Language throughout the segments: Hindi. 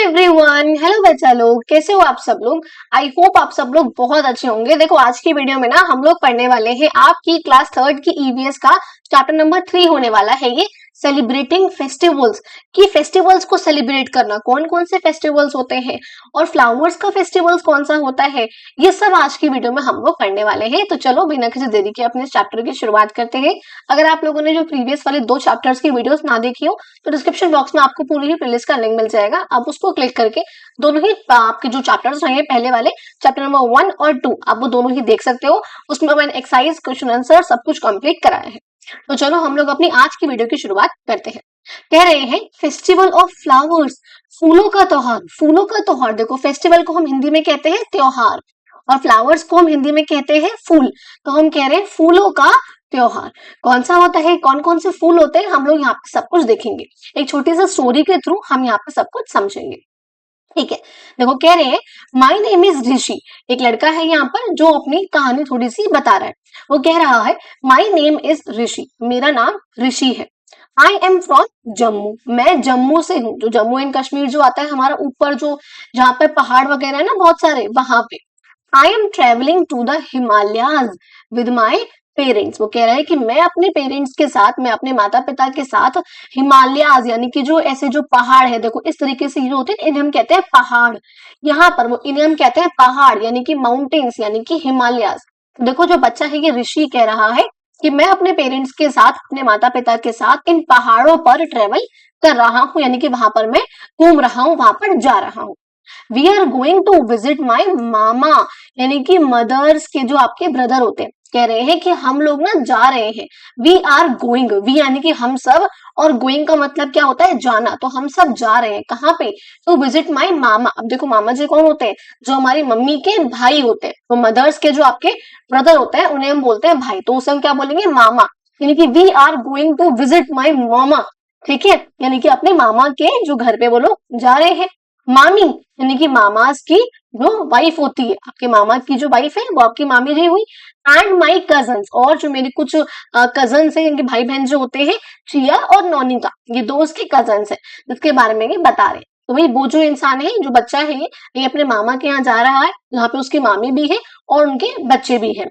एवरीवन, हेलो बच्चा लोग, कैसे हो आप सब लोग। आई होप आप सब लोग बहुत अच्छे होंगे। देखो आज की वीडियो में ना हम लोग पढ़ने वाले हैं आपकी क्लास थर्ड की ईवीएस का चैप्टर नंबर 3 होने वाला है ये सेलिब्रेटिंग फेस्टिवल्स। कि फेस्टिवल्स को सेलिब्रेट करना, कौन कौन से फेस्टिवल्स होते हैं और फ्लावर्स का फेस्टिवल्स कौन सा होता है, ये सब आज की वीडियो में हम लोग पढ़ने वाले हैं। तो चलो बिना किसी देरी के अपने चैप्टर की शुरुआत करते हैं। अगर आप लोगों ने जो प्रीवियस वाले 2 चैप्टर्स की वीडियोस ना देखी हो तो डिस्क्रिप्शन बॉक्स में आपको पूरी ही प्लेलिस्ट का लिंक मिल जाएगा। आप उसको क्लिक करके दोनों ही आपके जो चैप्टर्स रहेंगे पहले वाले चैप्टर नंबर 1 और 2 आप वो दोनों ही देख सकते हो। उसमें मैंने एक्सरसाइज, क्वेश्चन आंसर सब कुछ कंप्लीट कराया है। तो चलो हम लोग अपनी आज की वीडियो की शुरुआत करते हैं। कह रहे हैं फेस्टिवल ऑफ फ्लावर्स, फूलों का त्योहार। फूलों का त्योहार, देखो फेस्टिवल को हम हिंदी में कहते हैं त्योहार और फ्लावर्स को हम हिंदी में कहते हैं फूल। तो हम कह रहे हैं फूलों का त्योहार कौन सा होता है, कौन कौन से फूल होते हैं, हम लोग यहाँ पे सब कुछ देखेंगे। एक छोटी सी स्टोरी के थ्रू हम यहाँ पे सब कुछ समझेंगे। ठीक है, देखो कह रहे हैं माई नेम इज ऋषि। एक लड़का है यहाँ पर जो अपनी कहानी थोड़ी सी बता रहा है। वो कह रहा है माई नेम इज ऋषि, मेरा नाम ऋषि है। आई एम फ्रॉम जम्मू, मैं जम्मू से हूँ। जो जम्मू एंड कश्मीर जो आता है हमारा ऊपर, जो जहाँ पे पहाड़ वगैरह है ना बहुत सारे, वहां पे। I am travelling to the Himalayas with my parents. वो कह रहा है कि मैं अपने पेरेंट्स के साथ, मैं अपने माता पिता के साथ हिमालयाज यानी कि जो ऐसे जो पहाड़ है, देखो इस तरीके से जो होते हैं इन्हें हम कहते हैं पहाड़। यहाँ पर वो इन्हें हम कहते हैं पहाड़ यानी कि माउंटेन्स यानी कि हिमालयाज। देखो जो बच्चा है ये ऋषि कह रहा है कि मैं अपने पेरेंट्स के साथ, अपने माता पिता के साथ इन पहाड़ों पर ट्रेवल कर रहा हूँ, यानी कि वहां पर मैं घूम रहा हूँ, वहां पर जा रहा हूँ। We are going to visit my मामा, यानी कि मदर्स के जो आपके ब्रदर होते हैं। कह रहे हैं कि हम लोग ना जा रहे हैं। वी आर गोइंग, वी यानी कि हम सब, और गोइंग का मतलब क्या होता है, जाना। तो हम सब जा रहे हैं कहाँ पे, तो विजिट माई मामा। अब देखो मामा जी कौन होते हैं, जो हमारी मम्मी के भाई होते हैं। तो मदर्स के जो आपके ब्रदर होते हैं उन्हें हम बोलते हैं भाई, तो उसे हम क्या बोलेंगे, मामा। यानी कि we are going to visit my मामा। ठीक है, यानी कि अपने मामा के जो घर पे वो लोग जा रहे हैं। मामी यानी कि मामास की जो वाइफ होती है, आपके मामा की जो वाइफ है वो आपकी मामी जी हुई। एंड माई कजन्स, और जो मेरे कुछ कजन्स है, इनके भाई बहन जो होते हैं, चिया और नोनिका, ये दो उसके कजन्स है जिसके बारे में ये बता रहे हैं। तो भाई वो जो इंसान है, जो बच्चा है, ये अपने मामा के यहाँ जा रहा है जहाँ पे उसकी मामी भी है और उनके बच्चे भी है,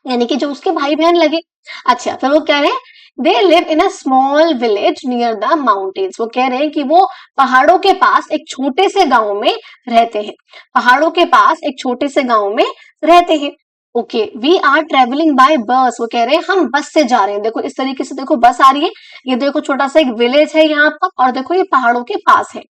यानी कि जो उसके भाई बहन लगे। अच्छा, फिर वो कह रहे हैं they live in a small village near the mountains. वो कह रहे हैं कि वो पहाड़ों के पास एक छोटे से गांव में रहते हैं। पहाड़ों के पास एक छोटे से गांव में रहते हैं। Okay, we are travelling by bus. वो कह रहे हैं हम बस से जा रहे हैं। देखो इस तरीके से, देखो बस आ रही है, ये देखो छोटा सा एक विलेज है यहाँ पर, और देखो ये पहाड़ों के पास है।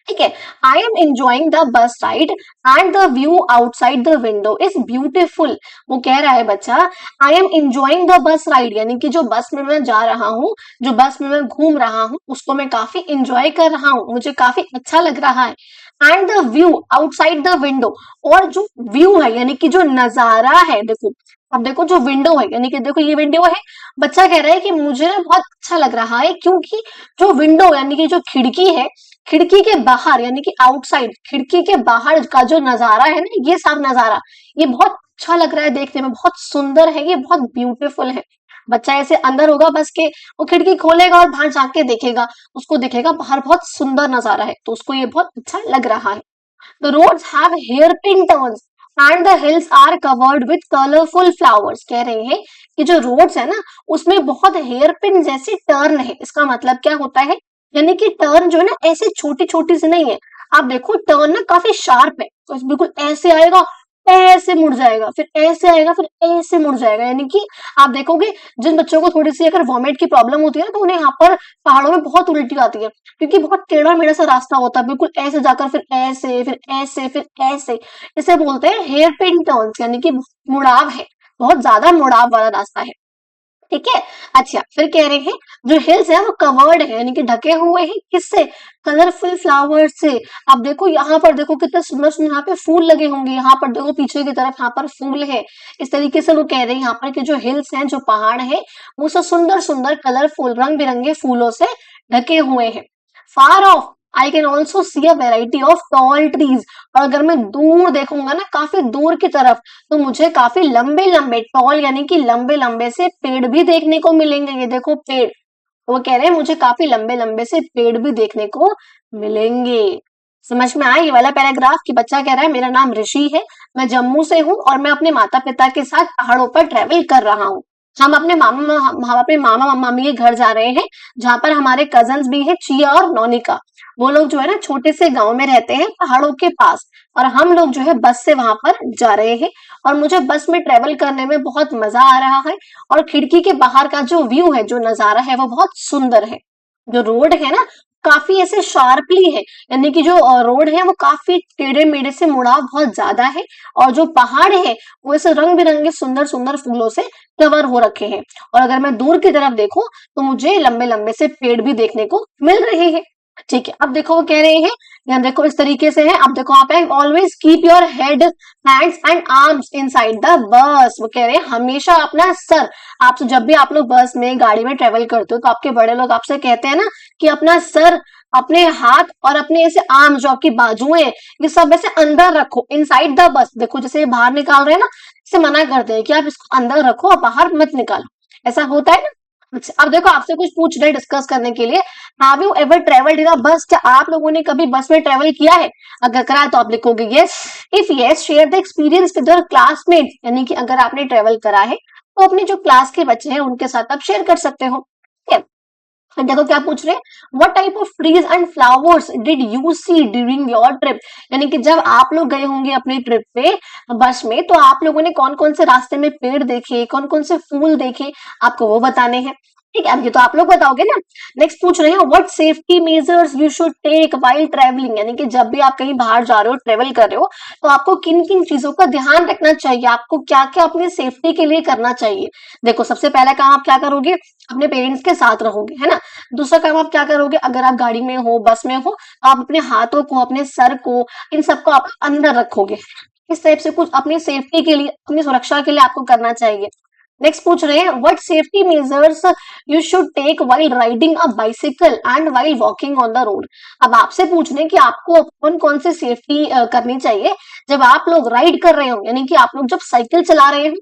ठीक है, I am enjoying the bus ride and the view outside the window is beautiful. वो कह रहा है बच्चा, I am enjoying the bus ride, यानी कि जो बस में मैं जा रहा हूँ, जो बस में मैं घूम रहा हूँ, उसको मैं काफी एंजॉय कर रहा हूँ, मुझे काफी अच्छा लग रहा है। And the view outside the window, और जो व्यू है यानी कि जो नजारा है, देखो अब देखो जो विंडो है, यानी कि देखो ये विंडो है। बच्चा कह रहा है कि मुझे ना बहुत अच्छा लग रहा है, क्योंकि जो विंडो यानी कि जो खिड़की है, खिड़की के बाहर यानी कि आउटसाइड, खिड़की के बाहर का जो नजारा है ना, ये सब नजारा, ये बहुत अच्छा लग रहा है देखने में, बहुत सुंदर है, ये बहुत ब्यूटीफुल है। बच्चा ऐसे अंदर होगा बस के, वो खिड़की खोलेगा और बाहर जाके देखेगा, उसको दिखेगा बाहर बहुत सुंदर नजारा है, तो उसको ये बहुत अच्छा लग रहा है। The roads have hairpin turns and the hills are covered with colorful flowers। कह रहे हैं कि जो रोड्स है ना, उसमें बहुत हेयरपिन जैसी टर्न है। इसका मतलब क्या होता है, यानी कि टर्न जो है ना ऐसे छोटी छोटी सी नहीं है। आप देखो टर्न ना काफी शार्प है, तो बिल्कुल ऐसे आएगा, ऐसे मुड़ जाएगा, फिर ऐसे आएगा, फिर ऐसे मुड़ जाएगा। यानी कि आप देखोगे जिन बच्चों को थोड़ी सी अगर वॉमिट की प्रॉब्लम होती है ना, तो उन्हें यहाँ पर पहाड़ों में बहुत उल्टी आती है, क्योंकि बहुत टेढ़ा मेढ़ा सा रास्ता होता है, बिल्कुल ऐसे जाकर फिर ऐसे, फिर ऐसे, फिर ऐसे। इसे बोलते हैं हेयर पिन टर्न्स, यानी कि मुड़ाव है, बहुत ज्यादा मुड़ाव वाला रास्ता है। ठीक है, अच्छा फिर कह रहे हैं जो हिल्स है वो कवर्ड है, यानी कि ढके हुए हैं किससे, कलरफुल फ्लावर से। अब देखो यहाँ पर, देखो कितने सुंदर सुंदर यहाँ पे फूल लगे होंगे, यहाँ पर देखो पीछे की तरफ यहाँ पर फूल है। इस तरीके से वो कह रहे हैं यहाँ पर कि जो हिल्स हैं, जो पहाड़ है, वो सब सुंदर सुंदर कलरफुल रंग बिरंगे फूलों से ढके हुए हैं। Far off I can also see a variety of tall trees. और अगर मैं दूर देखूंगा ना, काफी दूर की तरफ, तो मुझे काफी लंबे लंबे, टॉल यानी कि लंबे लंबे से पेड़ भी देखने को मिलेंगे। ये देखो पेड़, वो कह रहे हैं मुझे काफी लंबे लंबे से पेड़ भी देखने को मिलेंगे। समझ में आया ये वाला पैराग्राफ कि बच्चा कह रहा है मेरा नाम ऋषि है, मैं जम्मू से हूँ और मैं अपने माता पिता के साथ पहाड़ों पर ट्रेवल कर रहा हूँ। हम अपने मामा मामी के घर जा रहे हैं, जहाँ पर हमारे कजन्स भी हैं, चिया और नौनिका। वो लोग जो है ना छोटे से गांव में रहते हैं पहाड़ों के पास, और हम लोग जो है बस से वहां पर जा रहे हैं। और मुझे बस में ट्रेवल करने में बहुत मजा आ रहा है, और खिड़की के बाहर का जो व्यू है, जो नजारा है, वो बहुत सुंदर है। जो रोड है ना काफी ऐसे शार्पली है, यानी कि जो रोड है वो काफी टेढ़े मेढ़े से मुड़ाव बहुत ज्यादा है, और जो पहाड़ है वो ऐसे रंग बिरंगे सुंदर सुंदर फूलों से कवर हो रखे हैं। और अगर मैं दूर की तरफ देखूं तो मुझे लंबे लंबे से पेड़ भी देखने को मिल रहे हैं। ठीक है, अब देखो वो कह रहे हैं, यहाँ देखो इस तरीके से है। अब देखो आप always keep your head, hands and arms inside the bus. वो कह रहे हैं हमेशा अपना सर, आप जब भी आप लोग बस में गाड़ी में ट्रेवल करते हो तो आपके बड़े लोग आपसे कहते हैं ना कि अपना सर, अपने हाथ और अपने ऐसे आर्म, जो आपकी बाजुएं, ये सब ऐसे अंदर रखो, इनसाइड द बस। देखो जैसे बाहर निकाल रहे हैं ना, इसे मना करते हैं कि आप इसको अंदर रखो और बाहर मत निकालो, ऐसा होता है ना। अच्छा, अब देखो आपसे कुछ पूछ रहे डिस्कस करने के लिए, have you ever travelled in a bus? क्या आप लोगों ने कभी बस में ट्रेवल किया है? अगर करा है तो आप लिखोगे yes. If yes, share the experience with your classmate, यानी कि अगर आपने ट्रेवल करा है तो अपने जो क्लास के बच्चे हैं उनके साथ आप शेयर कर सकते हो। ठीक है, और देखो क्या पूछ रहे हैं, what type of trees and flowers did you see during your trip? यानी कि जब आप लोग गए होंगे अपनी ट्रिप पे बस में, तो आप लोगों ने कौन कौन से रास्ते में पेड़ देखे, कौन कौन से फूल देखे, आपको वो बताने हैं। ठीक है, अब ये तो आप लोग बताओगे ना। नेक्स्ट पूछ रहे हैं, what safety measures you should take while travelling? यानी कि जब भी आप कहीं बाहर जा रहे हो, ट्रेवल कर रहे हो, तो आपको किन किन चीजों का ध्यान रखना चाहिए, आपको क्या क्या अपनी सेफ्टी के लिए करना चाहिए। देखो सबसे पहला काम आप क्या करोगे, अपने पेरेंट्स के साथ रहोगे, है ना। दूसरा काम आप क्या करोगे, अगर आप गाड़ी में हो, बस में हो, तो आप अपने हाथों को, अपने सर को, इन सबको आप अंदर रखोगे। इस टाइप से कुछ अपनी सेफ्टी के लिए, अपनी सुरक्षा के लिए आपको करना चाहिए। नेक्स्ट पूछ रहे हैं, what safety measures you should take while riding a bicycle and while walking on the road? अब आपसे पूछ रहे हैं कि आपको कौन कौन से सेफ्टी करनी चाहिए जब आप लोग राइड कर रहे हो, यानी कि आप लोग जब साइकिल चला रहे हो,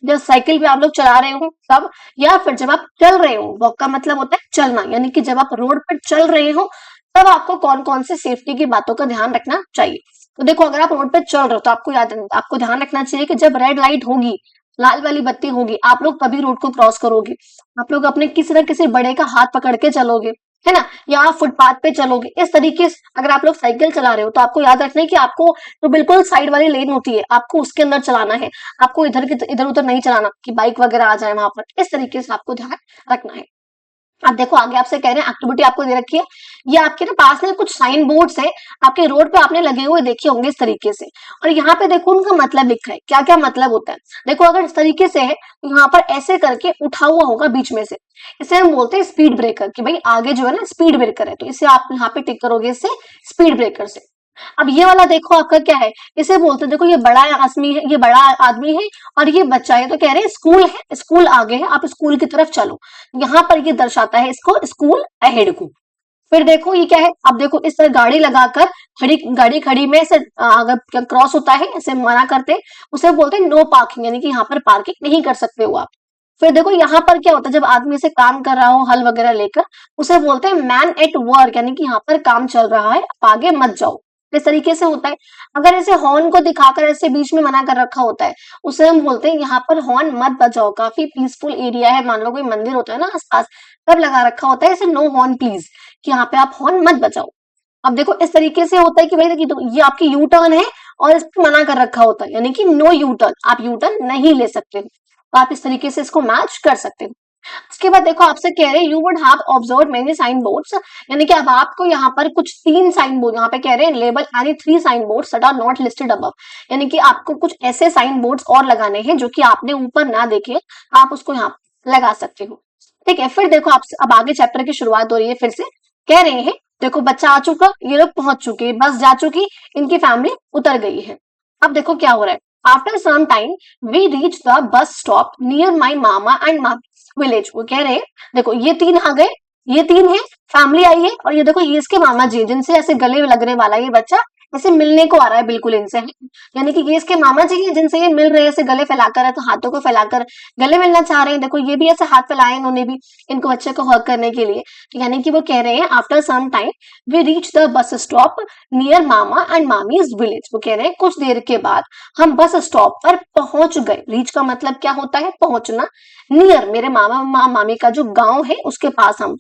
जब साइकिल पे आप लोग चला रहे हो तब, या फिर जब आप चल रहे हो। वॉक का मतलब होता है चलना, यानी कि जब आप रोड पर चल रहे हो तब आपको कौन कौन से सेफ्टी की बातों का ध्यान रखना चाहिए। तो देखो अगर आप रोड पे चल रहे हो तो आपको ध्यान रखना चाहिए कि जब रेड लाइट होगी, लाल वाली बत्ती होगी, आप लोग तभी रोड को क्रॉस करोगे। आप लोग अपने किसी न किसी बड़े का हाथ पकड़ के चलोगे, है ना, या आप फुटपाथ पे चलोगे। इस तरीके से अगर आप लोग साइकिल चला रहे हो तो आपको याद रखना है कि आपको जो बिल्कुल साइड वाली लेन होती है, आपको उसके अंदर चलाना है। आपको इधर उधर नहीं चलाना कि बाइक वगैरह आ जाए वहां पर। इस तरीके से आपको ध्यान रखना है। अब देखो आगे आपसे कह रहे हैं, एक्टिविटी आपको दे रखी है, ये आपके ना पास में कुछ साइन बोर्ड्स है, आपके रोड पे आपने लगे हुए देखे होंगे इस तरीके से। और यहाँ पे देखो उनका मतलब लिखा है, क्या क्या मतलब होता है। देखो अगर इस तरीके से है तो यहाँ पर ऐसे करके उठा हुआ होगा बीच में से, इसे हम बोलते हैं स्पीड ब्रेकर, कि भाई आगे जो है ना स्पीड ब्रेकर है, तो इसे आप यहाँ पे टिक करोगे इससे, स्पीड ब्रेकर से। अब ये वाला देखो आपका क्या है, इसे बोलते हैं, देखो ये बड़ा आदमी है, ये बड़ा आदमी है और ये बच्चा है, तो कह रहे हैं स्कूल है, स्कूल आगे है, आप स्कूल की तरफ चलो। यहाँ पर ये दर्शाता है इसको स्कूल अहेड को। फिर देखो ये क्या है, अब देखो इस तरह गाड़ी लगाकर गाड़ी खड़ी में से अगर क्रॉस होता है, इसे मना करते हैं, उसे बोलते हैं नो पार्किंग, यानी कि यहाँ पर पार्किंग नहीं कर सकते हो आप। फिर देखो यहाँ पर क्या होता है, जब आदमी से काम कर रहा हो हल वगैरह लेकर, उसे बोलते हैं मैन एट वर्क, यानी कि यहाँ पर काम चल रहा है, आप आगे मत जाओ। इस तरीके से होता है। अगर ऐसे हॉर्न को दिखाकर ऐसे बीच में मना कर रखा होता है, उसे हम बोलते हैं यहाँ पर हॉर्न मत बजाओ, काफी पीसफुल एरिया है, मान लो कोई मंदिर होता है ना आसपास, तब लगा रखा होता है ऐसे नो हॉर्न प्लीज, कि यहाँ पे आप हॉर्न मत बजाओ। अब देखो इस तरीके से होता है कि भाई देखिए, तो ये आपकी यू टर्न है और इसको मना कर रखा होता है, यानी कि नो यू टर्न, आप यू टर्न नहीं ले सकते हो। तो आप इस तरीके से इसको मैच कर सकते हो। उसके बाद देखो आपसे कह रहे हैं, you would have observe many sign boards, यानी कि अब आपको यहाँ पर कुछ 3 साइन बोर्ड, यहाँ पे कह रहे हैं label any 3 sign boards that are not listed above, यानी कि आपको कुछ ऐसे साइन बोर्ड्स और लगाने हैं जो कि आपने ऊपर ना देखे, आप उसको यहाँ लगा सकते हो। ठीक है, फिर देखो आपसे अब आगे चैप्टर की शुरुआत हो रही है। फिर से कह रहे हैं, देखो बच्चा आ चुका, ये लोग पहुंच चुके, बस जा चुकी, इनकी फैमिली उतर गई है। अब देखो क्या हो रहा है, after some time we reach the bus stop near my mama and village. वो कह रहे हैं देखो ये 3 आ गए, ये 3 है, फैमिली आई है, और ये देखो ये इसके मामा जी, जिनसे ऐसे गले में लगने वाला ये बच्चा, ऐसे मिलने को आ रहा है बिल्कुल इनसे, यानी कि ये इसके मामा जी हैं जिनसे ये मिल रहे हैं, ऐसे गले फैलाकर, तो हाथों को फैलाकर गले मिलना चाह रहे हैं। देखो ये भी ऐसे हाथ फैलाए इन्होंने भी इनको बच्चे को हग करने के लिए। तो यानी कि वो कह रहे हैं after some time we reach the bus stop near mama and mami's village. वो कह रहे हैं कुछ देर के बाद हम बस स्टॉप पर पहुंच गए। रीच का मतलब क्या होता है? पहुंचना। नियर मेरे मामा मामी का जो गांव है उसके पास हम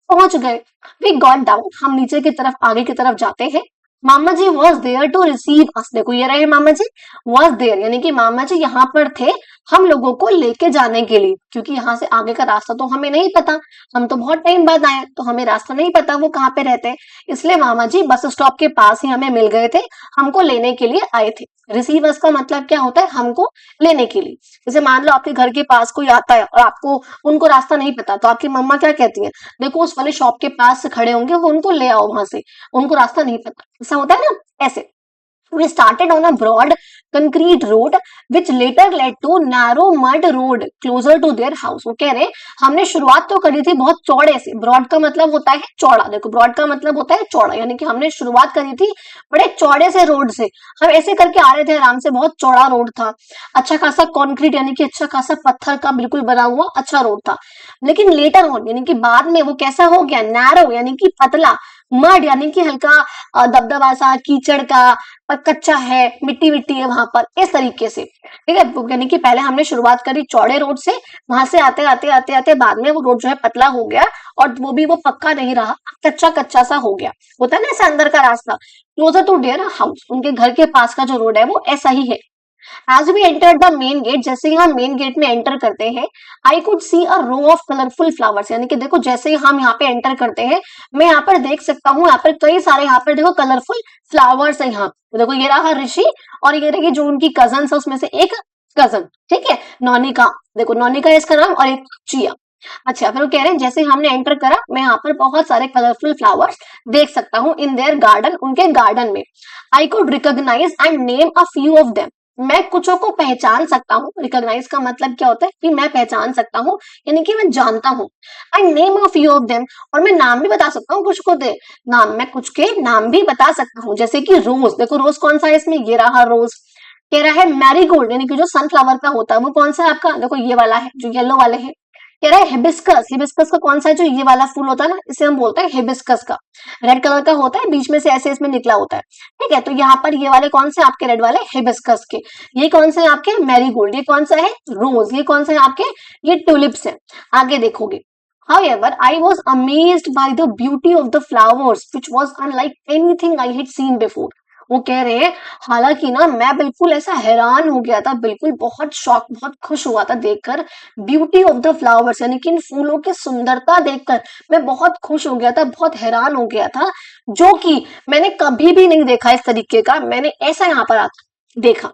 पहुंच गए। वी गॉट डाउन, हम नीचे की तरफ आगे की तरफ जाते हैं। मामा जी वॉज देयर टू रिसीव अस। देखो ये रहे मामा जी, वॉज देयर यानी कि मामा जी यहाँ पर थे हम लोगों को लेके जाने के लिए, क्योंकि यहाँ से आगे का रास्ता तो हमें नहीं पता, हम तो बहुत टाइम बाद आए तो हमें रास्ता नहीं पता वो कहाँ पे रहते हैं, इसलिए मामा जी बस स्टॉप के पास ही हमें मिल गए थे, हमको लेने के लिए आए थे। रिसीव अस का मतलब क्या होता है? हमको लेने के लिए। जैसे मान लो आपके घर के पास कोई आता है और आपको उनको रास्ता नहीं पता, तो आपकी मम्मा क्या कहती है? देखो उस वाले शॉप के पास से खड़े होंगे, वो उनको ले आओ वहां से, उनको रास्ता नहीं पता, ऐसा होता है ना। ऐसे we started on a broad concrete road which later led to narrow mud road closer to their house। वो कह रहे हैं हमने शुरुआत तो करी थी बहुत चौड़े से, ब्रॉड का मतलब होता है चौड़ा, देखो ब्रॉड का मतलब होता है चौड़ा, यानी कि हमने शुरुआत करी थी बड़े चौड़े से रोड से, हम ऐसे करके आ रहे थे आराम से, बहुत चौड़ा रोड था, अच्छा खासा कॉन्क्रीट यानी कि अच्छा खासा पत्थर का बिल्कुल बना हुआ अच्छा रोड था। लेकिन लेटर ऑन यानी कि बाद में वो कैसा हो गया? नैरो यानी कि पतला, मड यानी कि हल्का दबदबा सा, कीचड़ का, और कच्चा है, मिट्टी मिट्टी है वहां पर, इस तरीके से। ठीक है, यानी कि पहले हमने शुरुआत करी चौड़े रोड से, वहां से आते आते आते आते बाद में वो रोड जो है पतला हो गया, और वो भी वो पक्का नहीं रहा, कच्चा कच्चा सा हो गया, होता है ना ऐसा अंदर का रास्ता। क्लोजर टू देयर हाउस, उनके घर के पास का जो रोड है वो ऐसा ही है। As we enter the main gate, जैसे ही हम मेन गेट में एंटर करते हैं, I could see a row of colourful flowers, यानी कि देखो जैसे ही हम यहाँ पे एंटर करते हैं, मैं यहाँ पर देख सकता हूँ, यहाँ पर कई सारे यहाँ पर देखो कलरफुल फ्लावर्स है यहाँ। तो देखो ये रहा ऋषि, और ये रही जो उनकी कजन है उसमें से एक कजन, ठीक है, नौनिका, देखो नौनिका है इसका नाम, और एक चिया। अच्छा, फिर वो कह रहे हैं जैसे हमने एंटर करा, मैं यहाँ पर बहुत सारे कलरफुल फ्लावर्स देख सकता हूँ इन देयर गार्डन, उनके गार्डन में। I could recognise and name a few of them, मैं कुछों को पहचान सकता हूँ। रिकॉग्नाइज का मतलब क्या होता है? कि मैं पहचान सकता हूँ, यानी कि मैं जानता हूँ। I name a few of them, और मैं नाम भी बता सकता हूँ कुछ को दे नाम, मैं कुछ के नाम भी बता सकता हूँ, जैसे कि रोज, देखो रोज कौन सा है इसमें? ये रहा रोज। कह रहा है मैरीगोल्ड, यानी कि जो सनफ्लावर का होता है वो कौन सा है आपका? देखो ये वाला है जो येलो वाले है। कह रहा है हिबिस्कस, हिबिस्कस का कौन सा है? जो ये वाला फूल होता है ना, इसे हम बोलते हैं हिबिस्कस का, रेड कलर का होता है, बीच में से ऐसे इसमें निकला होता है। ठीक है, तो यहाँ पर ये वाले कौन से आपके? रेड वाले हिबिस्कस के। ये कौन से हैं आपके? मैरीगोल्ड। ये कौन सा है? रोज। ये कौन से हैं आपके? ये ट्यूलिप्स हैं। आगे देखोगे, however I was amazed by the beauty of the flowers which was unlike anything I had seen before। वो कह रहे हैं हालांकि ना मैं बिल्कुल ऐसा हैरान हो गया था, बिल्कुल बहुत शॉक, बहुत खुश हुआ था देखकर ब्यूटी ऑफ द फ्लावर्स, यानी कि इन फूलों की सुंदरता देखकर मैं बहुत खुश हो गया था, बहुत हैरान हो गया था, जो कि मैंने कभी भी नहीं देखा इस तरीके का, मैंने ऐसा यहाँ पर आकर देखा।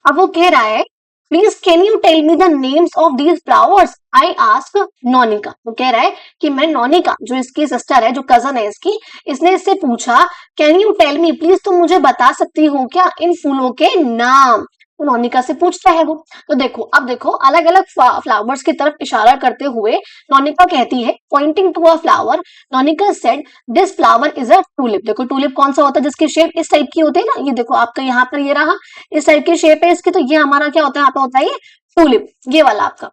अब वो कह रहा है please can you tell me the names of these flowers, I ask Naunika. वो कह रहा है कि मैं नौनिका, जो इसकी सिस्टर है, जो कजन है इसकी, इसने इससे पूछा can you tell me, please तुम मुझे बता सकती हो क्या इन फूलों के नाम? तो नौनिका से पूछता है वो। तो देखो अब देखो अलग अलग फ्लावर्स की तरफ इशारा करते हुए नौनिका कहती है, pointing to a flower, Naunika said this flower is a tulip. देखो टूलिप कौन सा होता है? जिसकी शेप इस टाइप की होती है ना, ये देखो आपका यहाँ पर ये रहा, इस टाइप की शेप है इसकी, तो ये हमारा क्या होता है? यहाँ पे होता है ये टूलिप, ये वाला आपका।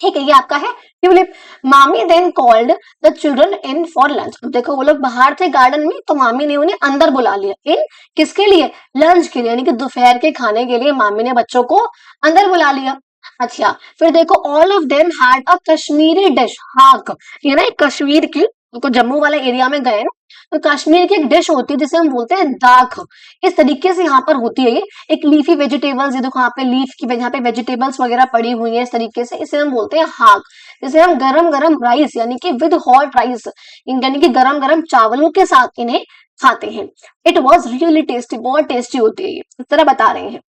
ठीक है, ये आपका है tulip. Mami then called the children in for lunch. देखो वो लोग बाहर थे गार्डन में, तो मामी ने उन्हें अंदर बुला लिया, इन किसके लिए? लंच के लिए, यानी कि दोपहर के खाने के लिए मामी ने बच्चों को अंदर बुला लिया। अच्छा, फिर देखो all of them had a Kashmiri dish, हाक, ये ना एक कश्मीर की, तो जम्मू वाले एरिया में गए ना, तो कश्मीर की एक डिश होती है जिसे हम बोलते हैं दाख, इस तरीके से यहाँ पर होती है ये, एक लीफी वेजिटेबल्स, ये देखो यहाँ पे लीफ की, यहाँ पे वेजिटेबल्स वगैरह पड़ी हुई है इस तरीके से, इसे हम बोलते हैं हाक। जिसे हम गरम गरम राइस यानी कि विद हॉट राइस, यानी कि गरम गरम चावलों के साथ इन्हें खाते हैं। इट वॉज रियली टेस्टी, बहुत टेस्टी होती है ये, इस तरह बता रहे हैं।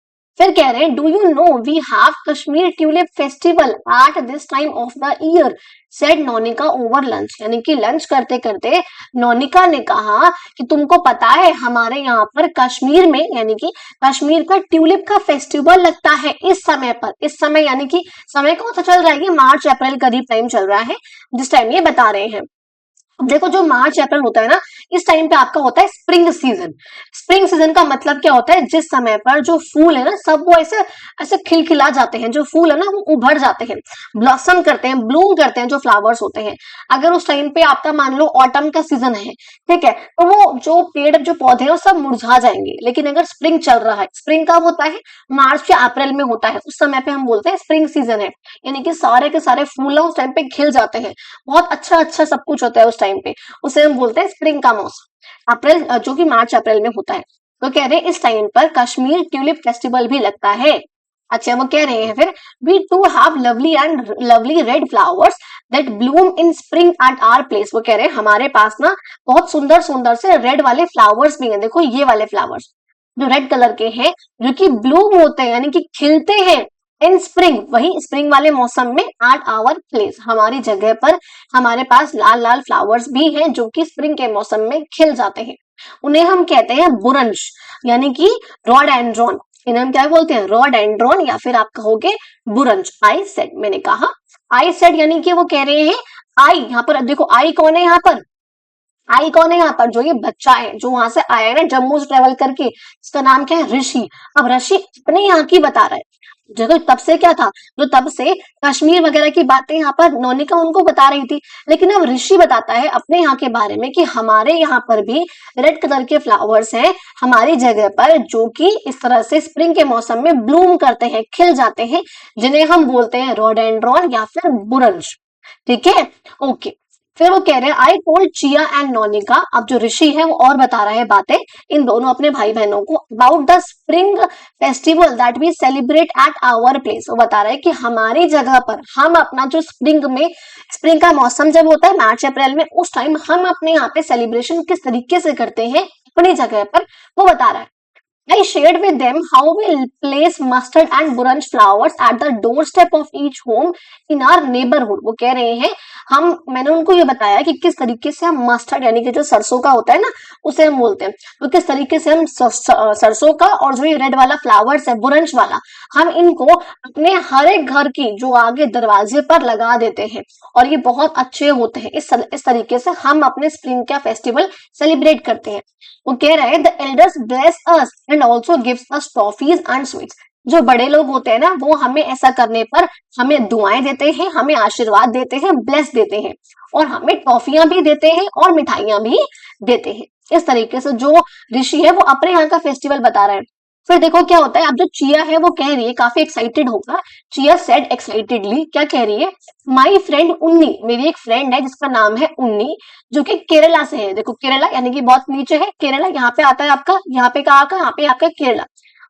फिर कह रहे हैं do you know we have Kashmir tulip festival at this time of the year, said Naunika over lunch. यानी कि लंच करते करते नौनिका ने कहा कि तुमको पता है हमारे यहाँ पर कश्मीर में, यानी कि कश्मीर का ट्यूलिप का फेस्टिवल लगता है इस समय पर। इस समय यानी कि समय कौन सा चल रहा है? ये मार्च अप्रैल करीब टाइम चल रहा है जिस टाइम ये बता रहे हैं। अब देखो जो मार्च अप्रैल होता है ना, इस टाइम पे आपका होता है स्प्रिंग सीजन। स्प्रिंग सीजन का मतलब क्या होता है, जिस समय पर जो फूल है ना सब वो ऐसे ऐसे खिलखिला जाते हैं, जो फूल है ना वो उभर जाते हैं, ब्लॉसम करते हैं, ब्लूम करते हैं, जो फ्लावर्स होते हैं। अगर उस टाइम पे आपका मान लो ऑटम का सीजन है, ठीक है, तो वो जो पेड़ जो पौधे हैं वो सब मुरझा जाएंगे। लेकिन अगर स्प्रिंग चल रहा है, स्प्रिंग कब होता है, मार्च या अप्रैल में होता है, उस समय पे हम बोलते हैं स्प्रिंग सीजन है। यानी कि सारे के सारे फूल ना उस टाइम पे खिल जाते हैं, बहुत अच्छा अच्छा सब कुछ होता है उस टाइम पे, उसे हम बोलते हैं स्प्रिंग का मौसम। अप्रैल जो कि मार्च अप्रैल में होता है। तो कह रहे हैं इस टाइम पर कश्मीर ट्यूलिप फेस्टिवल भी लगता है। अच्छा वो कह रहे हैं फिर, we too have lovely red flowers that bloom in spring at our place. वो कह रहे हैं हमारे पास ना बहुत सुंदर सुंदर से रेड वाले फ्लावर्स भी हैं, देखो ये वाले फ्लावर्स जो रेड कलर के हैं, जो कि ब्लूम होते हैं यानी कि खिलते हैं इन स्प्रिंग, वही स्प्रिंग वाले मौसम में एट आवर प्लेस, हमारी जगह पर हमारे पास लाल लाल फ्लावर्स भी हैं जो कि स्प्रिंग के मौसम में खिल जाते हैं। उन्हें हम कहते हैं बुरंश, यानी कि रॉडेंड्रॉन। इन्हें हम क्या बोलते हैं, रॉडेंड्रॉन, या फिर आप कहोगे बुरंश। आई सेड, मैंने कहा आई सेड, यानी कि वो कह रहे हैं आई, यहाँ पर देखो आई कौन है, यहाँ पर आई कौन है, यहाँ पर जो ये बच्चा है जो वहां से आया है ना जम्मू से ट्रेवल करके, इसका नाम क्या है, ऋषि। अब ऋषि अपने यहाँ की बता रहा है, जगह तब से क्या था, जो तब से कश्मीर वगैरह की बातें यहाँ पर नोनिका उनको बता रही थी, लेकिन अब ऋषि बताता है अपने यहाँ के बारे में कि हमारे यहाँ पर भी रेड कलर के फ्लावर्स हैं हमारी जगह पर, जो कि इस तरह से स्प्रिंग के मौसम में ब्लूम करते हैं, खिल जाते हैं, जिन्हें हम बोलते हैं रोडेंड्रॉन या फिर बुरंश। ठीक है, ओके। फिर वो कह रहे हैं आई टोल्ड चिया एंड नोनिका, अब जो ऋषि है वो और बता रहा है बातें इन दोनों अपने भाई बहनों को, about the spring festival that we celebrate at our place. वो बता रहे हैं कि हमारी जगह पर हम अपना जो स्प्रिंग का मौसम जब होता है मार्च अप्रैल में, उस टाइम हम अपने यहाँ पे सेलिब्रेशन किस तरीके से करते हैं अपनी जगह पर, वो बता रहा है। I shared with them how we place mustard and buranch flowers at the doorstep of each home in our neighborhood। वो कह रहे हैं मैंने उनको ये बताया कि किस तरीके से हम मस्टर्ड यानी कि जो सरसों का होता है ना उसे हम बोलते हैं, तो किस तरीके से हम सरसों का और जो ये रेड वाला फ्लावर्स है बुरंच वाला, हम इनको अपने हर एक घर की जो आगे दरवाजे पर लगा देते हैं, और ये बहुत अच्छे होते हैं। इस तरीके से हम अपने स्प्रिंग का फेस्टिवल सेलिब्रेट करते हैं। वो कह रहे हैं the elders bless us and also gives us toffees and sweets. जो बड़े लोग होते हैं ना वो हमें ऐसा करने पर हमें दुआएं देते हैं, हमें आशीर्वाद देते हैं, ब्लेस देते हैं, और हमें टॉफियां भी देते हैं और मिठाइयां भी देते हैं। इस तरीके से जो ऋषि है वो अपने यहाँ का फेस्टिवल बता रहे हैं। फिर देखो क्या होता है, अब जो चिया है वो कह रही है, काफी एक्साइटेड होगा, चिया सेड एक्साइटेडली, क्या कह रही है, माई फ्रेंड उन्नी, मेरी एक फ्रेंड है जिसका नाम है उन्नी, जो कि केरला से है। देखो केरला यानी कि बहुत नीचे है, केरला यहाँ पे आता है आपका, यहाँ पे कहा का, यहाँ पे आपका केरला।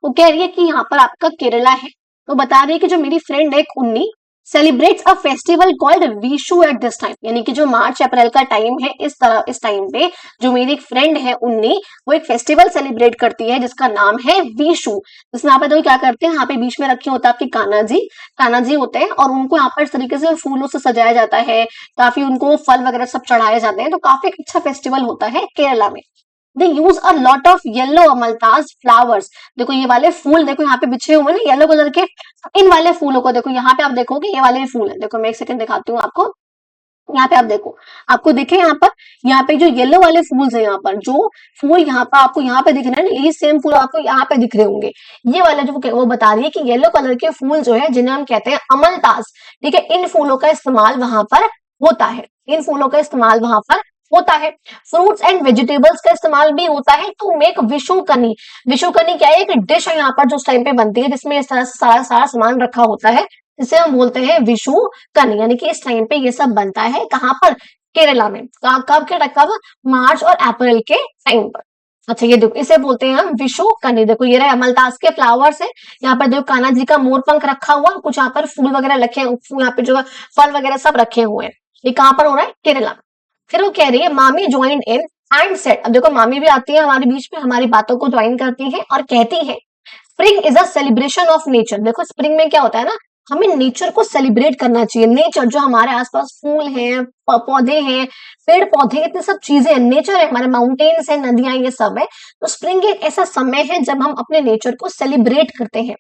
वो कह रही है कि यहाँ पर आपका केरला है, तो बता रही है कि जो मेरी फ्रेंड है एक उन्नी celebrates a festival called Vishu eight this time, यानी कि जो मार्च अप्रैल का टाइम है इस टाइम पे जो मेरी एक फ्रेंड है उन्नी, वो एक फेस्टिवल सेलिब्रेट करती है जिसका नाम है विशु। जिसमें यहाँ पे तो क्या करते हैं, यहाँ पे बीच में रखे होता है आपके कान्हा जी होते हैं, और उनको यहाँ पर इस तरीके से फूलों से सजाया जाता है, काफी उनको फल वगैरह सब चढ़ाए जाते हैं, तो काफी अच्छा फेस्टिवल होता है केरला में। They use a lot of yellow amaltas flowers. देखो ये वाले फूल देखो यहाँ पे बिछे हुए ना येलो कलर के, इन वाले फूलों को देखो यहाँ पे आप देखोगे ये वाले फूल है, देखो मैं एक सेकंड दिखाती हूँ आपको। यहाँ पे आप देखो, आपको दिखे यहाँ पे जो येलो वाले फूल है, यहाँ पर जो फूल यहाँ पर आपको यहाँ पे दिख रहे हैं, यही सेम फूल आपको यहाँ पे दिख रहे होंगे। ये वाले जो वो बता रही है कि येलो कलर के फूल जो है जिन्हें हम कहते हैं अमलतास, ठीक है, इन फूलों का इस्तेमाल वहां पर होता है, इन फूलों का इस्तेमाल वहां पर होता है। फ्रूट्स एंड वेजिटेबल्स का इस्तेमाल भी होता है टू मेक विशुकनी। विशुकनी क्या है, एक डिश है यहाँ पर जो उस टाइम पे बनती है, जिसमें इस तरह से सारा सारा सामान रखा होता है, जिसे हम बोलते हैं विशुकनी। यानी कि इस टाइम पे ये सब बनता है कहाँ पर, केरला में। कब के कब, मार्च और अप्रैल के टाइम पर। अच्छा ये देखो इसे बोलते हैं हम विशुकनी। देखो ये रहे अमलतास के फ्लावर्स है, यहाँ पर देखो कान्हा जी का मोर पंख रखा हुआ, कुछ यहाँ पर फूल वगैरह रखे, यहाँ पे जो फल वगैरह सब रखे हुए हैं। ये कहाँ पर हो रहा है, केरला। फिर वो कह रही है मामी ज्वाइन इन एंड सेड, अब देखो मामी भी आती है हमारे बीच में, हमारी बातों को ज्वाइन करती है और कहती है spring is a celebration of nature. देखो स्प्रिंग में क्या होता है ना, हमें नेचर को सेलिब्रेट करना चाहिए। नेचर जो हमारे आसपास फूल हैं, पौधे हैं, पेड़ पौधे, इतने सब चीजें हैं, नेचर है, हमारे माउंटेन्स है, नदियां, ये सब है। तो स्प्रिंग एक ऐसा समय है जब हम अपने नेचर को सेलिब्रेट करते हैं।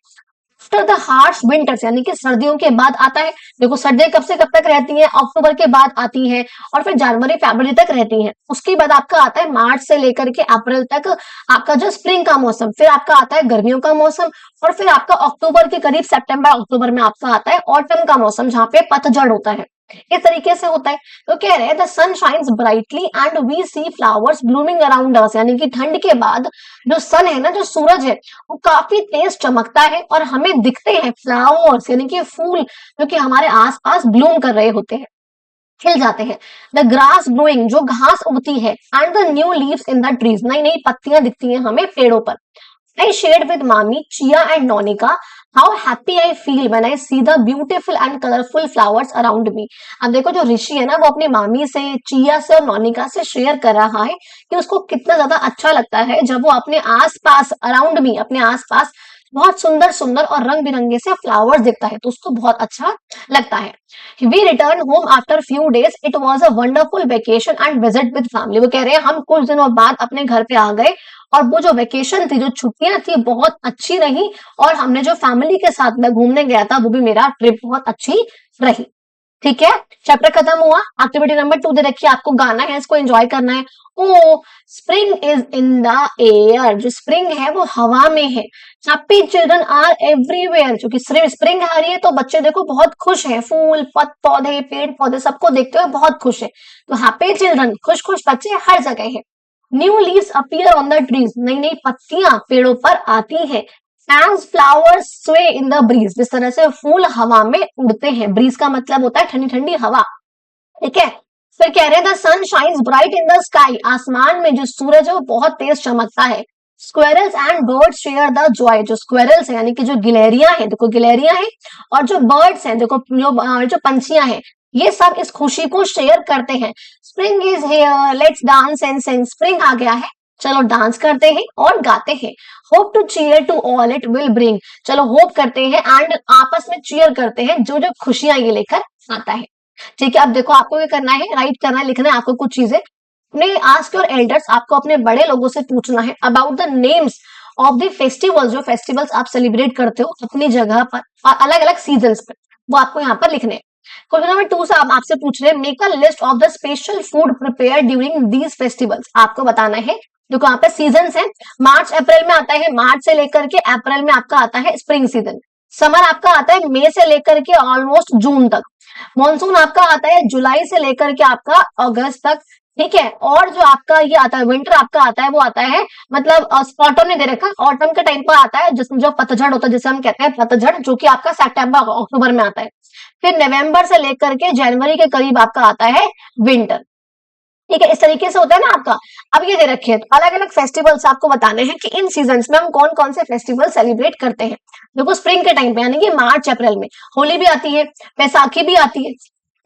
आफ्टर द हार्श विंटर्स यानी कि सर्दियों के बाद आता है। देखो सर्दियां कब से कब तक रहती हैं, अक्टूबर के बाद आती है और फिर जनवरी फरवरी तक रहती हैं। उसके बाद आपका आता है मार्च से लेकर के अप्रैल तक आपका जो स्प्रिंग का मौसम, फिर आपका आता है गर्मियों का मौसम और फिर आपका अक्टूबर के करीब सितंबर अक्टूबर में आपका आता है ऑटम का मौसम, जहाँ पे पतझड़ होता है। इस तरीके से होता है। तो कह रहे हैं the sun shines brightly and we see flowers blooming around us, यानी कि ठंड के बाद जो सन है ना, जो सूरज है, वो काफी तेज चमकता है और हमें दिखते हैं फ्लावर्स यानी कि फूल जो कि हमारे आसपास ब्लूम कर रहे होते हैं, खिल जाते हैं। द ग्रास ग्रोइंग, जो घास उगती है, and the new leaves in the trees, नई नई पत्तियां दिखती हैं हमें पेड़ों पर। I shared with Mami, Chia and Nonika how happy I feel when I see the beautiful and colorful flowers around me. अब देखो जो ऋषि है ना, वो अपनी मामी से, चिया से और नोनिका से शेयर कर रहा है कि उसको कितना ज्यादा अच्छा लगता है जब वो अपने आसपास, अराउंड मी, अपने आसपास बहुत सुंदर सुंदर और रंग बिरंगे से फ्लावर्स दिखता है, तो उसको बहुत अच्छा लगता है। We return home after few days, it was a wonderful vacation and visit with family. वो कह रहे हैं हम कुछ दिनों बाद अपने घर पे आ गए और वो जो वेकेशन थी, जो छुट्टियां थी, बहुत अच्छी रही और हमने जो फैमिली के साथ में घूमने गया था, वो भी मेरा ट्रिप बहुत अच्छी रही। ठीक है, चैप्टर खत्म हुआ। एक्टिविटी नंबर 2 दे रखी है आपको, गाना है, इसको एंजॉय करना है। Oh spring is in the air, जो स्प्रिंग है वो हवा में है। हैप्पी चिल्ड्रन आर एवरीवेयर, क्योंकि स्प्रिंग आ रही है तो बच्चे देखो बहुत खुश हैं, फूल पौधे पेड़ पौधे सबको देखते हुए बहुत खुश है। तो हैप्पी चिल्ड्रन, खुश खुश बच्चे हर जगह है। New leaves appear on the trees, नई नई पत्तियां पेड़ों पर आती है। एज फ्लावर्स स्वे इन द ब्रीज, जिस तरह से फूल हवा में उड़ते हैं। ब्रीज का मतलब होता है ठंडी ठंडी हवा। ठीक है, फिर कह रहे हैं the sun shines bright in the sky, आसमान में जो सूरज है वो बहुत तेज चमकता है। Squirrels and birds share the Joy, जो स्क्वेरल्स है यानी कि जो गिलहरियां हैं, देखो गिलहरियां हैं, और जो बर्ड्स हैं, देखो जो पंछियां हैं, ये सब इस खुशी को शेयर करते हैं। Spring is here, let's dance and sing, spring आ गया है, चलो डांस करते हैं और गाते हैं। Hope to cheer to all it will bring, चलो होप करते हैं एंड आपस में चीयर करते हैं जो जो खुशियां ये लेकर आता है। ठीक है, अब देखो आपको क्या करना है, राइट करना है, लिखना है आपको कुछ चीजें। अपने आस्क योर एल्डर्स, आपको अपने बड़े लोगों से पूछना है about the names of the festivals, जो फेस्टिवल्स आप सेलिब्रेट करते हो अपनी जगह पर और अलग अलग सीजन्स पे, वो आपको यहाँ पर लिखने हैं। क्वेश्चन नंबर 2 से आपसे पूछ रहे हैं make a list of the special food prepare during these festivals. आपको बताना है, देखो यहाँ पे सीजन्स है, मार्च अप्रैल में आता है, मार्च से लेकर के अप्रैल में आपका आता है स्प्रिंग सीजन। समर आपका आता है मई से लेकर के ऑलमोस्ट जून तक। मॉनसून आपका आता है जुलाई से लेकर के आपका अगस्त तक। ठीक है, और जो आपका ये आता है विंटर आपका आता है, वो आता है मतलब ऑटम ने दे रखा, ऑटम के टाइम पर आता है जिसमें जो पतझड़ होता है, जिसे हम कहते हैं पतझड़, जो कि आपका सितंबर अक्टूबर में आता है। फिर नवंबर से लेकर के जनवरी के करीब आपका आता है विंटर। ठीक है, इस तरीके से होता है ना आपका। अब ये दे रखे हैं, तो अलग अलग फेस्टिवल्स आपको बताने हैं कि इन सीजन्स में हम कौन कौन से फेस्टिवल सेलिब्रेट करते हैं। देखो स्प्रिंग के टाइम पे यानी कि मार्च अप्रैल में होली भी आती है, बैसाखी भी आती है।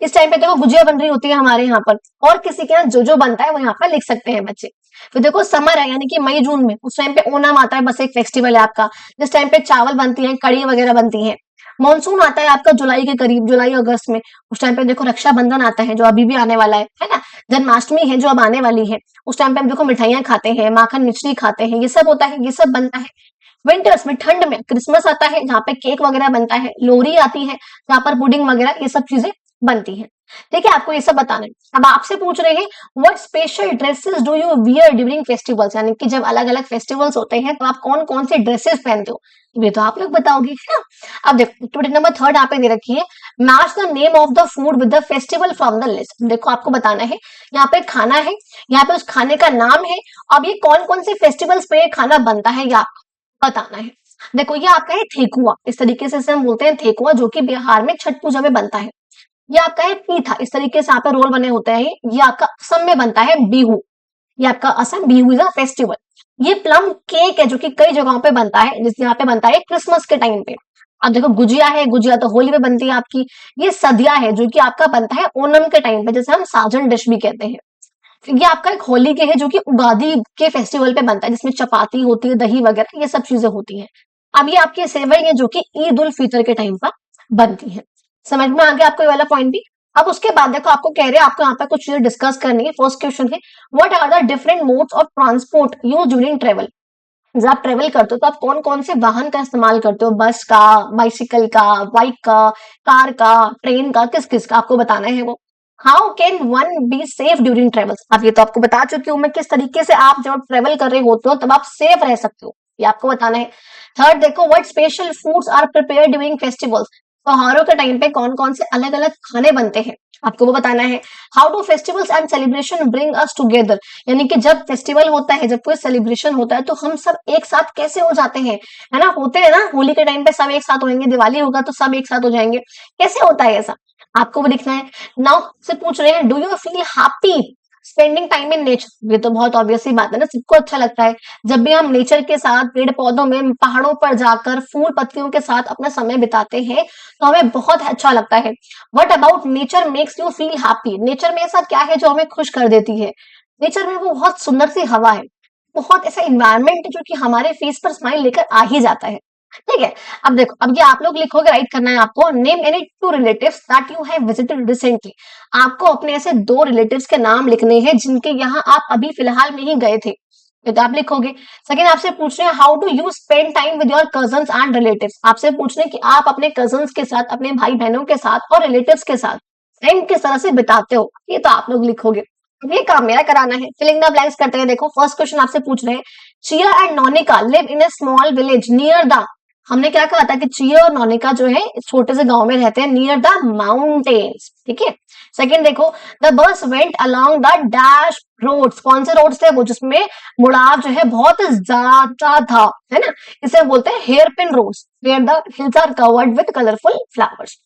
इस टाइम पे देखो गुजिया बन रही होती है हमारे यहाँ पर, और किसी के यहाँ जो जो बनता है वो यहाँ पर लिख सकते हैं बच्चे। तो देखो समर है यानी कि मई जून में, उस टाइम पे ओणम आता है, बस एक फेस्टिवल है आपका, जिस टाइम पे चावल बनती है, कड़ी वगैरह बनती है। मॉनसून आता है आपका जुलाई के करीब, जुलाई अगस्त में, उस टाइम पे देखो रक्षाबंधन आता है जो अभी भी आने वाला है ना। जन्माष्टमी है जो अब आने वाली है, उस टाइम पे हम देखो मिठाइयां खाते हैं, माखन मिश्री खाते हैं, ये सब होता है, ये सब बनता है। विंटर्स में, ठंड में, क्रिसमस आता है जहाँ पे केक वगैरह बनता है, लोहरी आती है जहाँ पर पुडिंग वगैरह ये सब चीजें बनती है। ठीक है, आपको ये सब बताना है। अब आपसे पूछ रहे हैं what special dresses do you wear during festivals, यानी कि जब अलग अलग फेस्टिवल्स होते हैं तो आप कौन कौन से ड्रेसेस पहनते हो, ये तो आप लोग बताओगे, है ना। अब देखो एक्टिविटी नंबर 3 आप दे रखी है, match the name of the food with the festival from the list. देखो आपको बताना है, यहाँ पे खाना है, यहाँ पे उस खाने का नाम है, अब ये कौन कौन से फेस्टिवल्स पे खाना बनता है ये आपको बताना है। देखो ये आपका है ठेकुआ, इस तरीके से हम बोलते हैं ठेकुआ, जो कि बिहार में छठ पूजा में बनता है। ये आपका है पीठा, इस तरीके से यहाँ पे रोल बने होते हैं। ये आपका असम में बनता है बिहू, ये आपका Assam Bihu is a festival. ये प्लम केक है जो कि कई जगहों पे बनता है, जिस यहाँ पे बनता है क्रिसमस के टाइम पे। अब देखो गुजिया है, गुजिया तो होली में बनती है आपकी। ये सदिया है जो कि आपका बनता है ओणम के टाइम पे, जैसे हम साजन डिश भी कहते हैं। ये आपका एक होली के है जो कि उगादी के फेस्टिवल पे बनता है, जिसमें चपाती होती है, दही वगैरह ये सब चीजें होती हैं। अब ये आपकी सेवई है जो कि ईद उल फितर के टाइम पर बनती है। समझ में आ गया आपको ये वाला पॉइंट भी। अब उसके बाद देखो आपको कह रहे हैं, आपको यहाँ पे कुछ चीजें डिस्कस करनी है। फर्स्ट क्वेश्चन है what are the different modes of transport used during travel. जब आप ट्रेवल करते हो तो आप कौन कौन से वाहन का इस्तेमाल करते हो, बस का, बाइसिकल का, बाइक का, कार का, ट्रेन का, किस किस का, आपको बताना है वो। How can one be safe during travels, अब ये तो आपको बता चुकी हूँ मैं किस तरीके से आप जब ट्रेवल कर रहे होते हो तब आप सेफ रह सकते हो, ये आपको बताना है। थर्ड देखो, what special foods are prepare during festivals, त्योहारों के टाइम पे कौन कौन से अलग अलग खाने बनते हैं, आपको वो बताना है। How do festivals and celebration bring us together, यानी कि जब फेस्टिवल होता है, जब कोई सेलिब्रेशन होता है तो हम सब एक साथ कैसे हो जाते हैं, है ना, होते हैं ना, होली के टाइम पे सब एक साथ होंगे, दिवाली होगा तो सब एक साथ हो जाएंगे, कैसे होता है ऐसा, आपको वो लिखना है। नाउ से पूछ रहे हैं, do you feel happy spending time in nature, ये तो बहुत ऑब्वियस सी बात है ना, सबको अच्छा लगता है जब भी हम नेचर के साथ, पेड़ पौधों में, पहाड़ों पर जाकर फूल पत्तियों के साथ अपना समय बिताते हैं तो हमें बहुत अच्छा लगता है। What about nature makes you feel happy, nature में ऐसा क्या है जो हमें खुश कर देती है, नेचर में वो बहुत सुंदर सी हवा है, बहुत ऐसा इन्वायरमेंट है जो कि हमारे फेस पर स्माइल लेकर आ ही जाता है। ठीक है, अब देखो, अब ये आप लोग लिखोगे, राइट करना है आपको, name any two relatives that you have visited recently, आपको अपने ऐसे दो रिलेटिव्स के नाम लिखने हैं जिनके यहाँ आप अभी फिलहाल में ही गए थे, ये तो आप लिखोगे। सेकंड आपसे पूछ रहे हैं, how do you spend time with your cousins and relatives, आपसे पूछ रहे हैं कि आप अपने कजन्स के साथ, अपने भाई बहनों के साथ और रिलेटिव्स के साथ टाइम किस तरह से बिताते हो, ये तो आप लोग लिखोगे। अब ये काम मेरा कराना है, फिलिंग द ब्लैंक्स करते हैं। देखो फर्स्ट क्वेश्चन आपसे पूछ रहे हैं, Chiya and Nonika live in a small village near the, हमने क्या कहा था कि चिया और नोनिका जो है इस छोटे से गांव में रहते हैं, नियर द माउंटेन्स, ठीक है। सेकंड देखो, the bus went along the dash roads, कौन से रोड्स थे वो जिसमें मुड़ाव जो है बहुत ज्यादा था, है ना, इसे बोलते हैं hair pin roads, where the hills are covered with colourful flowers.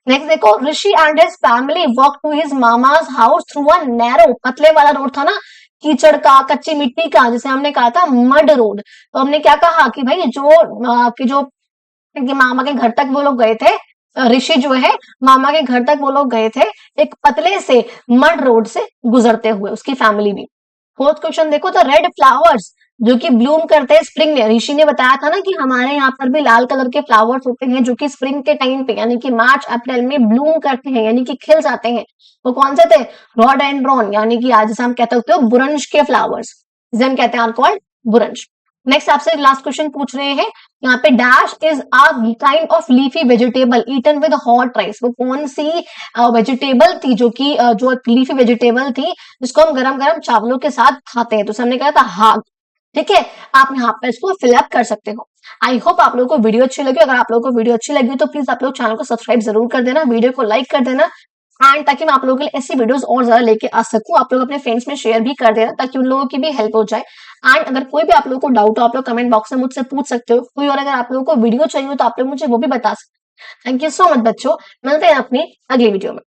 Next देखो, Rishi and his family walk to his mama's house through a narrow, पतले वाला रोड था ना, कीचड़ का, कच्ची मिट्टी का, जिसे हमने कहा था मड रोड, तो हमने क्या कहा कि भाई जो कि जो कि मामा के घर तक वो लोग गए थे, ऋषि जो है मामा के घर तक वो लोग गए थे एक पतले से मड रोड से गुजरते हुए, उसकी फैमिली भी। फोर्थ क्वेश्चन देखो, तो रेड फ्लावर्स जो कि ब्लूम करते हैं स्प्रिंग में, ऋषि ने बताया था ना कि हमारे यहाँ पर भी लाल कलर के फ्लावर्स होते हैं जो कि स्प्रिंग के टाइम पे यानी कि मार्च अप्रैल में ब्लूम करते हैं, यानी कि खिल जाते हैं, वो कौन से थे, रॉडेंड्रॉन, यानी कि आज जैसे हम कहते होते हो बुरंश के फ्लावर्स, जिसे हम कहते हैं कॉल्ड बुरंश। नेक्स्ट आपसे लास्ट क्वेश्चन पूछ रहे हैं, यहाँ पे dash is a kind of leafy vegetable eaten with hot rice, वो कौन सी वेजिटेबल थी जो कि जो लीफी वेजिटेबल थी जिसको हम गरम गरम चावलों के साथ खाते हैं, तो हमने कहा था हाग, ठीक है। आप यहाँ पे इसको फिलअप कर सकते हो। आई होप आप लोगों को वीडियो अच्छी लगी, अगर आप लोगों को वीडियो अच्छी लगी तो प्लीज आप लोग चैनल को सब्सक्राइब जरूर कर देना, वीडियो को लाइक कर देना, एंड ताकि मैं आप लोगों के लिए ऐसी वीडियोस और ज्यादा लेके आ सकूं, आप लोग अपने फ्रेंड्स में शेयर भी कर देना ताकि उन लोगों की भी हेल्प हो जाए। एंड अगर कोई भी आप लोगों को डाउट हो आप लोग कमेंट बॉक्स में मुझसे पूछ सकते हो, कोई और अगर आप लोगों को वीडियो चाहिए तो आप लोग मुझे वो भी बता सकते हो। थैंक यू सो मच बच्चों, मिलते हैं अपनी अगली वीडियो में।